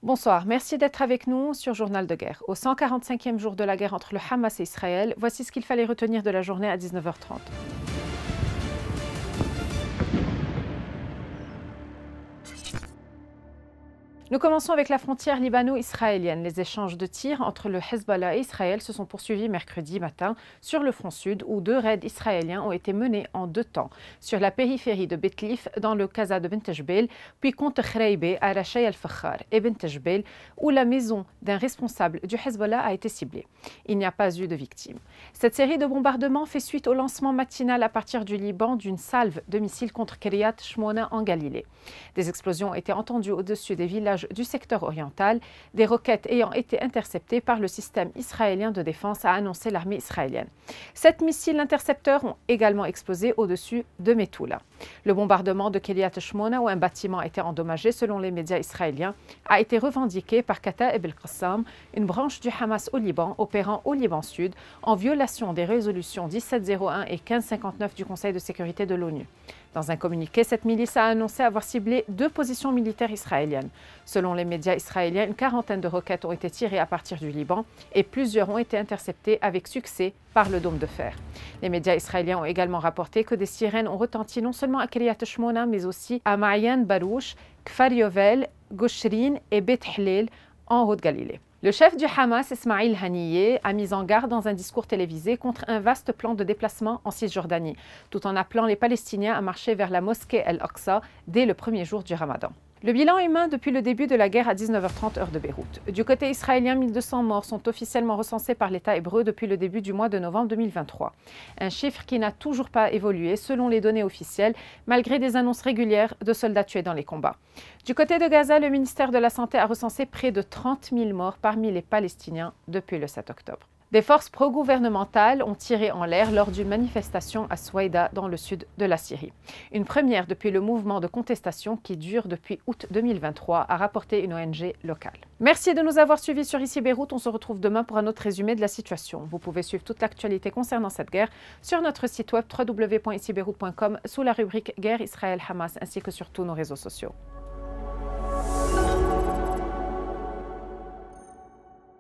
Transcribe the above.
Bonsoir, merci d'être avec nous sur Journal de guerre. Au 145e jour de la guerre entre le Hamas et Israël, voici ce qu'il fallait retenir de la journée à 19h30. Nous commençons avec la frontière libano-israélienne. Les échanges de tirs entre le Hezbollah et Israël se sont poursuivis mercredi matin sur le front sud où 2 raids israéliens ont été menés en 2 temps. Sur la périphérie de Betlif, dans le Kaza de Bent Jbeil, puis contre Khreibé à Rachai al-Fakhar et Bent Jbeil, où la maison d'un responsable du Hezbollah a été ciblée. Il n'y a pas eu de victimes. Cette série de bombardements fait suite au lancement matinal à partir du Liban d'une salve de missiles contre Kiryat Shmona en Galilée. Des explosions ont été entendues au-dessus des villages du secteur oriental, des roquettes ayant été interceptées par le système israélien de défense, a annoncé l'armée israélienne. 7 missiles intercepteurs ont également explosé au-dessus de Metula. Le bombardement de Kiryat Shmona, où un bâtiment a été endommagé selon les médias israéliens, a été revendiqué par Kataeb el-Qassam, une branche du Hamas au Liban opérant au Liban Sud, en violation des résolutions 1701 et 1559 du Conseil de sécurité de l'ONU. Dans un communiqué, cette milice a annoncé avoir ciblé 2 positions militaires israéliennes. Selon les médias israéliens, une quarantaine de roquettes ont été tirées à partir du Liban et plusieurs ont été interceptées avec succès par le dôme de fer. Les médias israéliens ont également rapporté que des sirènes ont retenti non seulement à Kiryat Shmona, mais aussi à Ma'yan Barouch, Kfar Yovel, Goshrin et Beth Hlil en Haute-Galilée. Le chef du Hamas, Ismail Haniyeh, a mis en garde dans un discours télévisé contre un vaste plan de déplacement en Cisjordanie, tout en appelant les Palestiniens à marcher vers la mosquée El-Aqsa dès le premier jour du Ramadan. Le bilan humain depuis le début de la guerre à 19h30 heure de Beyrouth. Du côté israélien, 1200 morts sont officiellement recensés par l'État hébreu depuis le début du mois de novembre 2023. Un chiffre qui n'a toujours pas évolué selon les données officielles, malgré des annonces régulières de soldats tués dans les combats. Du côté de Gaza, le ministère de la Santé a recensé près de 30 000 morts parmi les Palestiniens depuis le 7 octobre. Des forces pro-gouvernementales ont tiré en l'air lors d'une manifestation à Souaïda, dans le sud de la Syrie. Une première depuis le mouvement de contestation qui dure depuis août 2023, a rapporté une ONG locale. Merci de nous avoir suivis sur Ici Beyrouth. On se retrouve demain pour un autre résumé de la situation. Vous pouvez suivre toute l'actualité concernant cette guerre sur notre site web www.icibeyrouth.com sous la rubrique Guerre Israël-Hamas ainsi que sur tous nos réseaux sociaux.